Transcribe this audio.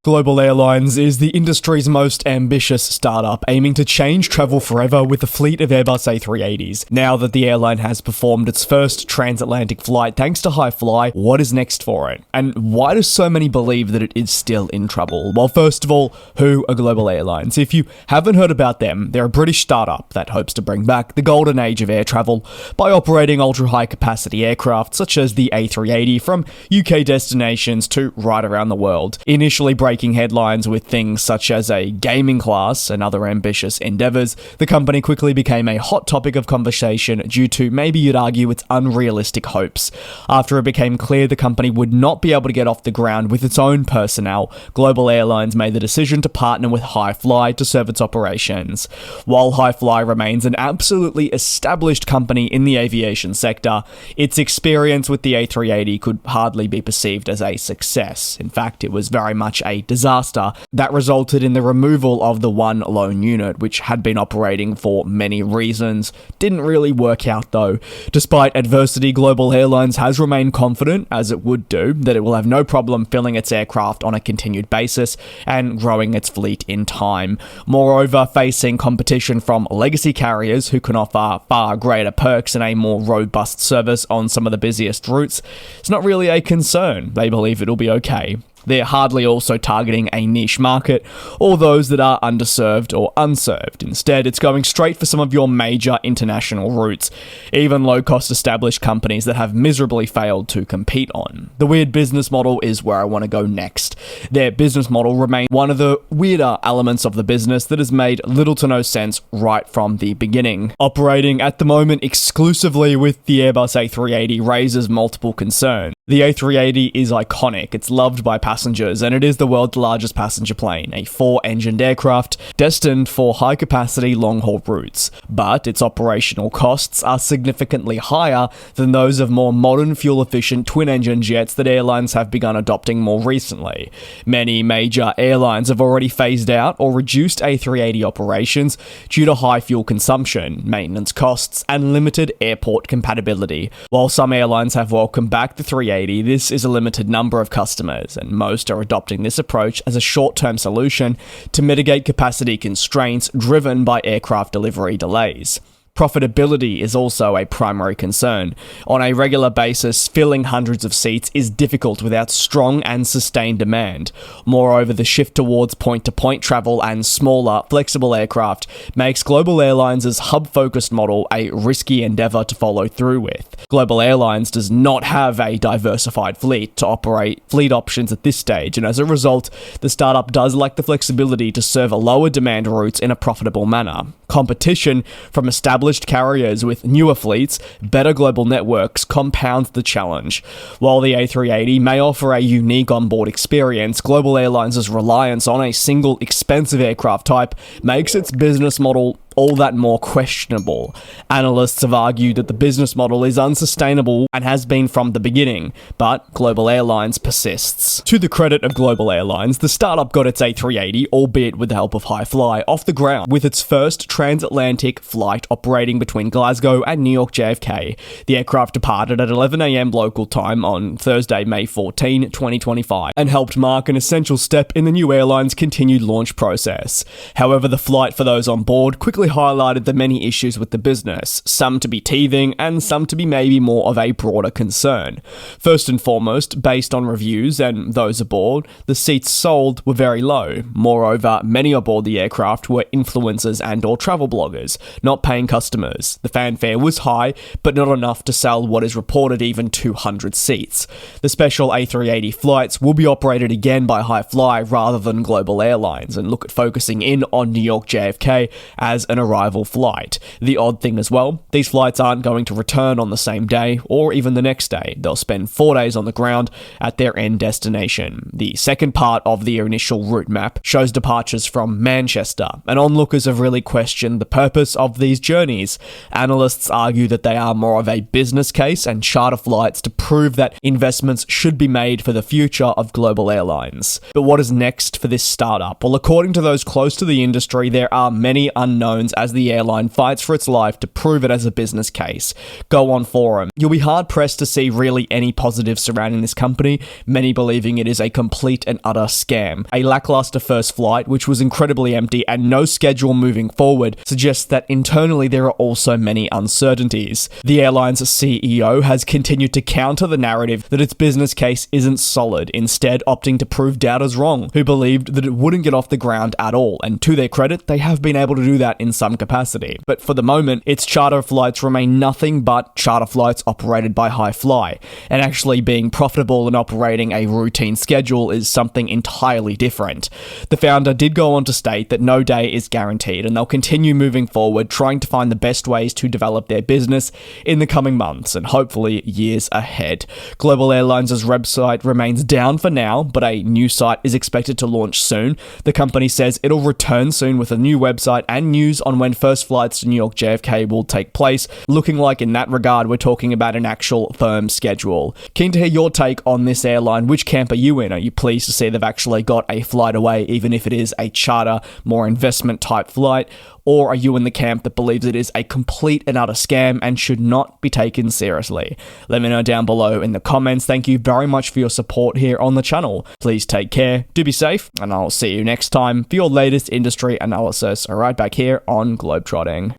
Global Airlines is the industry's most ambitious startup, aiming to change travel forever with a fleet of Airbus A380s. Now that the airline has performed its first transatlantic flight thanks to Hi-Fly, what is next for it? And why do so many believe that it is still in trouble? Well, first of all, who are Global Airlines? If you haven't heard about them, they're a British startup that hopes to bring back the golden age of air travel by operating ultra-high capacity aircraft such as the A380 from UK destinations to right around the world. Initially breaking headlines with things such as a gaming class and other ambitious endeavors, the company quickly became a hot topic of conversation due to, maybe you'd argue, its unrealistic hopes. After it became clear the company would not be able to get off the ground with its own personnel, Global Airlines made the decision to partner with Hi-Fly to serve its operations. While Hi-Fly remains an absolutely established company in the aviation sector, its experience with the A380 could hardly be perceived as a success. In fact, it was very much a disaster that resulted in the removal of the one lone unit, which had been operating for many reasons. Didn't really work out though. Despite adversity, Global Airlines has remained confident, as it would do, that it will have no problem filling its aircraft on a continued basis and growing its fleet in time. Moreover, facing competition from legacy carriers who can offer far greater perks and a more robust service on some of the busiest routes, it's not really a concern. They believe it'll be okay. They're hardly also targeting a niche market or those that are underserved or unserved. Instead, it's going straight for some of your major international routes, even low-cost established companies that have miserably failed to compete on. The weird business model is where I want to go next. Their business model remains one of the weirder elements of the business that has made little to no sense right from the beginning. Operating at the moment exclusively with the Airbus A380 raises multiple concerns. The A380 is iconic, it's loved by passengers, and it is the world's largest passenger plane, a 4-engined aircraft destined for high-capacity long-haul routes. But its operational costs are significantly higher than those of more modern fuel-efficient twin-engine jets that airlines have begun adopting more recently. Many major airlines have already phased out or reduced A380 operations due to high fuel consumption, maintenance costs, and limited airport compatibility. While some airlines have welcomed back the 380, this is a limited number of customers, and most are adopting this approach as a short-term solution to mitigate capacity constraints driven by aircraft delivery delays. Profitability is also a primary concern. On a regular basis, filling hundreds of seats is difficult without strong and sustained demand. Moreover, the shift towards point-to-point travel and smaller, flexible aircraft makes Global Airlines' hub-focused model a risky endeavor to follow through with. Global Airlines does not have a diversified fleet to operate fleet options at this stage, and as a result, the startup does lack the flexibility to serve lower demand routes in a profitable manner. Competition from established carriers with newer fleets, better global networks compounds the challenge. While the A380 may offer a unique onboard experience, Global Airlines' reliance on a single expensive aircraft type makes its business model all that more questionable. Analysts have argued that the business model is unsustainable and has been from the beginning, but Global Airlines persists. To the credit of Global Airlines, the startup got its A380, albeit with the help of Hi-Fly, off the ground with its first transatlantic flight operating between Glasgow and New York JFK. The aircraft departed at 11 a.m. local time on Thursday, May 14, 2025, and helped mark an essential step in the new airline's continued launch process. However, the flight for those on board quickly highlighted the many issues with the business, some to be teething and some to be maybe more of a broader concern. First and foremost, based on reviews and those aboard, the seats sold were very low. Moreover, many aboard the aircraft were influencers and or travel bloggers, not paying customers. The fanfare was high, but not enough to sell what is reported even 200 seats. The special A380 flights will be operated again by Hi-Fly rather than Global Airlines, and look at focusing in on New York JFK as an arrival flight. The odd thing as well, these flights aren't going to return on the same day or even the next day. They'll spend 4 days on the ground at their end destination. The second part of the initial route map shows departures from Manchester, and onlookers have really questioned the purpose of these journeys. Analysts argue that they are more of a business case and charter flights to prove that investments should be made for the future of Global Airlines. But what is next for this startup? Well, according to those close to the industry, there are many unknowns concerns as the airline fights for its life to prove it as a business case. Go on forum. You'll be hard-pressed to see really any positives surrounding this company, many believing it is a complete and utter scam. A lackluster first flight, which was incredibly empty, and no schedule moving forward, suggests that internally there are also many uncertainties. The airline's CEO has continued to counter the narrative that its business case isn't solid, instead opting to prove doubters wrong, who believed that it wouldn't get off the ground at all, and to their credit, they have been able to do that in some capacity. But for the moment, its charter flights remain nothing but charter flights operated by Hi-Fly, and actually being profitable and operating a routine schedule is something entirely different. The founder did go on to state that no day is guaranteed, and they'll continue moving forward, trying to find the best ways to develop their business in the coming months and hopefully years ahead. Global Airlines' website remains down for now, but a new site is expected to launch soon. The company says it'll return soon with a new website and news on when first flights to New York JFK will take place, looking like in that regard we're talking about an actual firm schedule. Keen to hear your take on this airline. Which camp are you in? Are you pleased to see they've actually got a flight away, even if it is a charter, more investment type flight? Or are you in the camp that believes it is a complete and utter scam and should not be taken seriously? Let me know down below in the comments. Thank you very much for your support here on the channel. Please take care, do be safe, and I'll see you next time for your latest industry analysis right back here on GlobeTrotting.